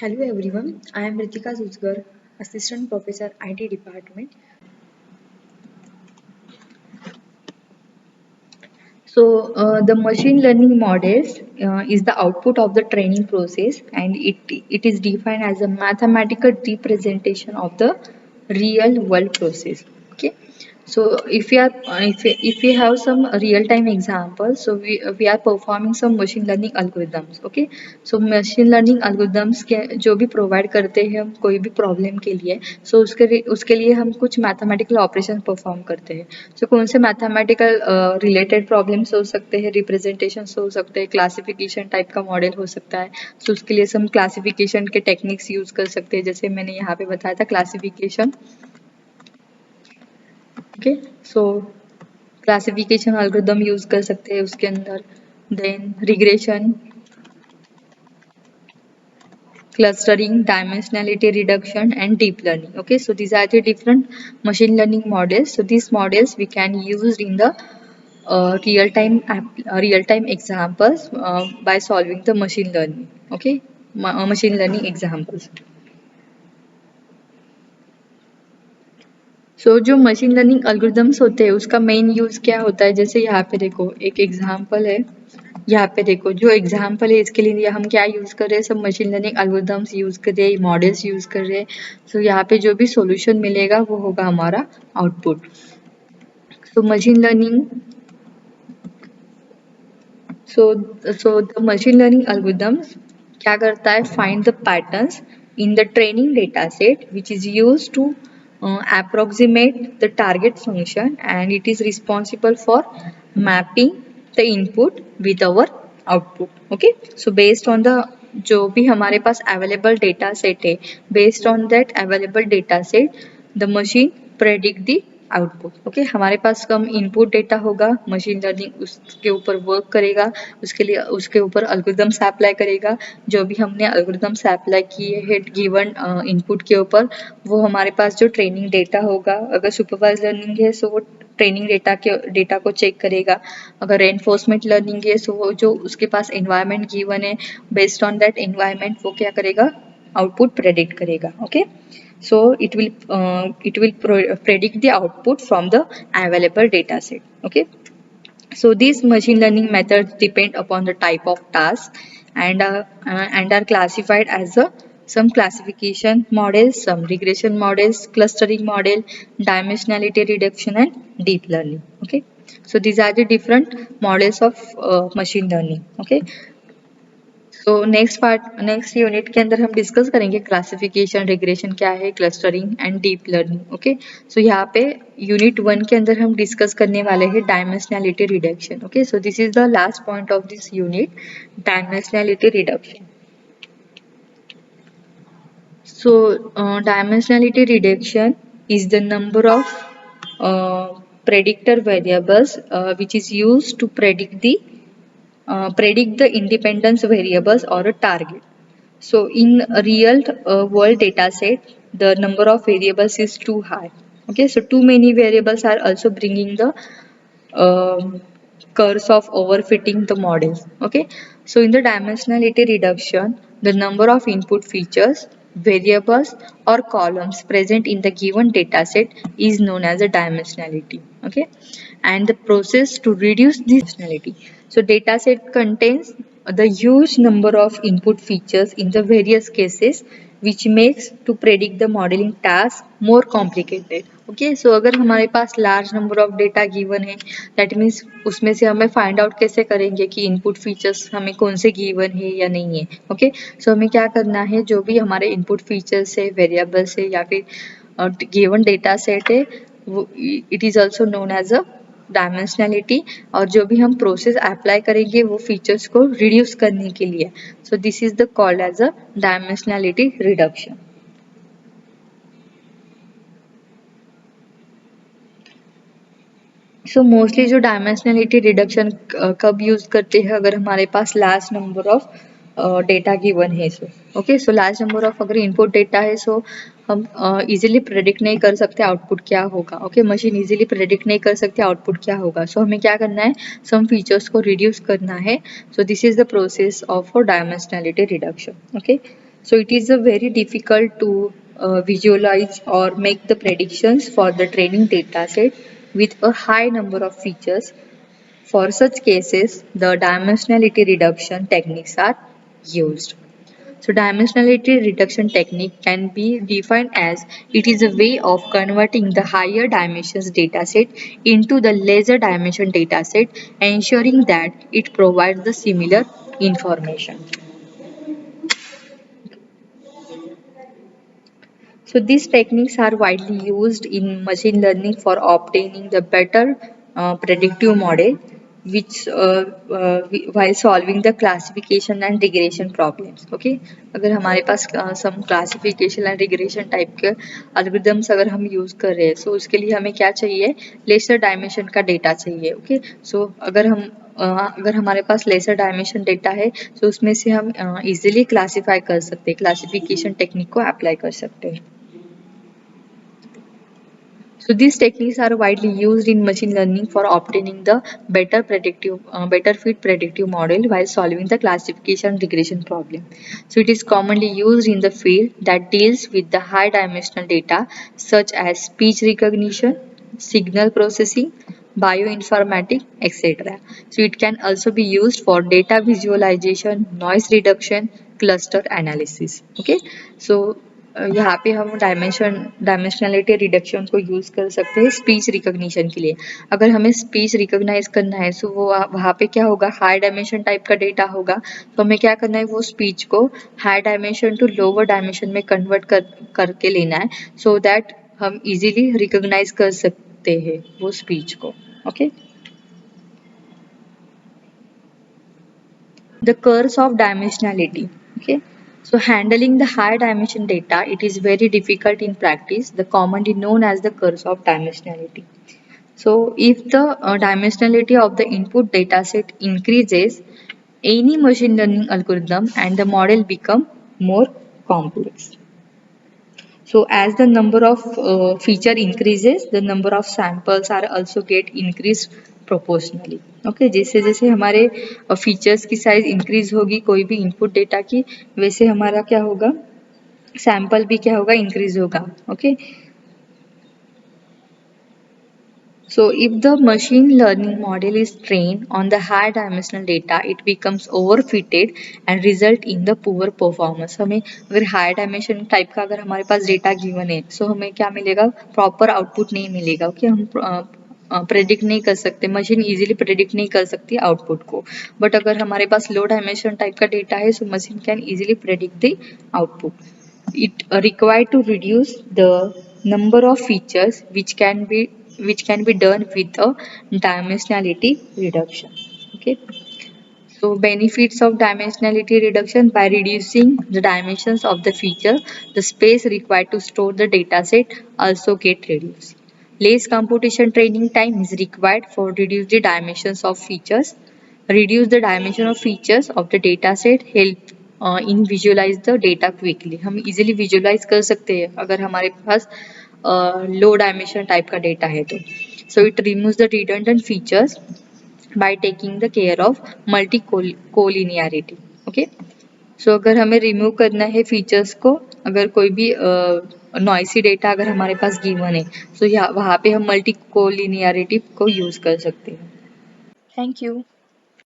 Hello everyone, I am Ritika Zuzgar, Assistant Professor IT Department. The machine learning models is the output of the training process, and it is defined as a mathematical representation of the real world process. Okay. So if we have some real time examples, so we are performing some machine learning algorithms. Okay. So machine learning algorithms के जो भी provide करते हैं हम कोई भी problem के लिए, सो उसके लिए हम कुछ मैथमेटिकल ऑपरेशन परफॉर्म करते हैं. सो कौन से मैथमेटिकल रिलेटेड प्रॉब्लम्स हो सकते हैं, रिप्रेजेंटेशन हो सकते हैं, क्लासिफिकेशन टाइप का मॉडल हो सकता है. सो उसके लिए हम क्लासिफिकेशन के टेक्निक्स यूज कर सकते हैं, जैसे मैंने यहाँ पे बताया था classification. Okay. So classification algorithm use कर सकते हैं उसके अंदर. Then regression, clustering, dimensionality reduction, and deep learning. Okay, so these are the different machine learning models. So these models we can use in the real time examples by solving the machine learning. Okay, machine learning examples. सो जो machine learning algorithms होते हैं उसका main use क्या होता है, जैसे यहाँ पे देखो एक एग्जांपल है. यहाँ पे देखो जो एग्जांपल है इसके लिए हम क्या यूज कर रहे हैं, सब मशीन लर्निंग एल्गोरिदम्स यूज कर रहे हैं, मॉडल्स यूज कर रहे हैं. सो यहाँ पे जो भी सॉल्यूशन मिलेगा वो होगा हमारा output. So machine learning so so the machine learning algorithms क्या करता है, find the patterns in the training data set which is used to approximate the target function, and it is responsible for mapping the input with our output. Okay, so based on the जो भी हमारे पास available data set है, based on that available data set the machine predict the output. Okay, हमारे पास कम input data होगा, machine learning उसके ऊपर work करेगा, उसके लिए उसके ऊपर एल्गोरिदम्स अप्लाई करेगा. जो भी हमने एल्गोरिदम्स अप्लाई किए हैं गिवन इनपुट के ऊपर, वो हमारे पास जो ट्रेनिंग डेटा होगा, अगर सुपरवाइज लर्निंग है सो वो ट्रेनिंग डेटा को चेक करेगा. अगर रेनफोर्समेंट लर्निंग है सो वो जो उसके पास एनवायरनमेंट गिवन है, बेस्ड ऑन दैट एनवायरनमेंट वो क्या करेगा, आउटपुट प्रेडिक्ट करेगा. Okay, so it will predict the output from the available data set. Okay, so these machine learning methods depend upon the type of task and are classified as some classification models, some regression models, clustering model, dimensionality reduction, and deep learning. Okay, so these are the different models of machine learning. Okay, so next unit के अंदर हम discuss करेंगे classification, regression क्या है, clustering and deep learning. Okay, so यहाँ पे unit 1 के अंदर हम डिस्कस करने वाले हैं dimensionality reduction. Okay, so this is the last point of this unit, dimensionality reduction. So, dimensionality reduction is the number of predictor variables which is used to predict the independence variables or a target. So in a real world data set, the number of variables is too high. Okay, so too many variables are also bringing the curse of overfitting the models. Okay, so in the dimensionality reduction, the number of input features, variables or columns present in the given data set is known as a dimensionality. Okay, and the process to reduce this dimensionality. So data set contains the huge number of input features in the various cases which makes to predict the modeling task more complicated. Okay, so अगर हमारे पास large number of data given है, that means उसमें से हमें find out कैसे करेंगे कि input features हमें कौन से given है या नहीं है. Okay, so हमें क्या करना है, जो भी हमारे input features है, variables है या फिर given data set है, वो it is also known as a dimensionality, और जो भी हम प्रोसेस अप्लाई करेंगे वो फीचर्स को रिड्यूस करने के लिए. So this is the called as a dimensionality reduction. So mostly जो डायमेंशनैलिटी रिडक्शन कब यूज करते हैं, अगर हमारे पास large number of data given है. So okay, so large number of अगर इनपुट डेटा है सो हम इजीली प्रेडिक्ट नहीं कर सकते आउटपुट क्या होगा. ओके, मशीन इजीली प्रेडिक्ट नहीं कर सकते आउटपुट क्या होगा. सो हमें क्या करना है, सम फीचर्स को रिड्यूस करना है. सो this is the process of dimensionality reduction. Okay, So it is a very difficult to visualize or make the predictions for the training dataset with a high number of features. For such cases, the dimensionality reduction techniques are used. So dimensionality reduction technique can be defined as it is a way of converting the higher dimensions dataset into the lesser dimension dataset, ensuring that it provides the similar information. So these techniques are widely used in machine learning for obtaining the better predictive model, which while solving the classification and regression problems. Okay, अगर हमारे पास some classification and regression type के algorithms अगर हम use कर रहे हैं, so उसके लिए हमें क्या चाहिए? Lesser dimension का data चाहिए. Okay, so अगर हमारे पास लेसर डायमेंशन डेटा है तो उसमें से हम इजीली क्लासीफाई कर सकते हैं, क्लासिफिकेशन टेक्निक को अप्लाई कर सकते हैं. So these techniques are widely used in machine learning for obtaining the better fit predictive model while solving the classification regression problem. So it is commonly used in the field that deals with the high dimensional data such as speech recognition, signal processing, bioinformatics, etc. So it can also be used for data visualization, noise reduction, cluster analysis. Okay, so यहाँ पे हम dimensionality reduction को use कर सकते हैं speech recognition के लिए. अगर हमें स्पीच रिकॉग्नाइज करना है तो वो वहाँ पे क्या होगा, हाई डायमेंशन टाइप का डेटा होगा, तो हमें क्या करना है, वो स्पीच को high dimension to lower dimension में कन्वर्ट करके लेना है, सो दैट हम इजीली रिकॉग्नाइज कर सकते हैं वो स्पीच को. Okay, the curse of dimensionality. Okay, so handling the high dimension data, it is very difficult in practice, the commonly known as the curse of dimensionality. So if the dimensionality of the input dataset increases, any machine learning algorithm and the model become more complex. So as the number of feature increases, the number of samples are also get increased proportionally. Okay, जैसे जैसे हमारे features की size increase होगी कोई भी input data की, वैसे हमारा क्या होगा, सैंपल भी क्या होगा, इंक्रीज होगा. Okay, so if the machine learning model is trained on the high dimensional data, it becomes overfitted and result in the poor performance. हमें अगर high dimension type का अगर हमारे पास data given है, so हमें क्या मिलेगा, proper output नहीं मिलेगा. ओके, हम प्रेडिक्ट नहीं कर सकते, मशीन इजीली प्रेडिक्ट नहीं कर सकती आउटपुट को. बट अगर हमारे पास लो डायमेंशन टाइप का डेटा है, so machine can easily predict the output. It required to reduce the number of features which can be done with a dimensionality reduction. Okay, so benefits of dimensionality reduction: by reducing the dimensions of the feature, the space required to store the dataset also get reduced. Less computation training time is required for reduce the dimensions of features. Reduce the dimension of features of the dataset help in visualize the data quickly. हम easily visualize कर सकते हैं अगर हमारे पास low dimension type का data है तो. So it removes the redundant features by taking the care of multi collinearity. Okay, so अगर हमें remove करना है features को, अगर कोई भी नॉइसी डेटा अगर हमारे पास गिवन है, तो वहाँ पे हम मल्टी कोलिनियरिटी को यूज कर सकते हैं. Thank you.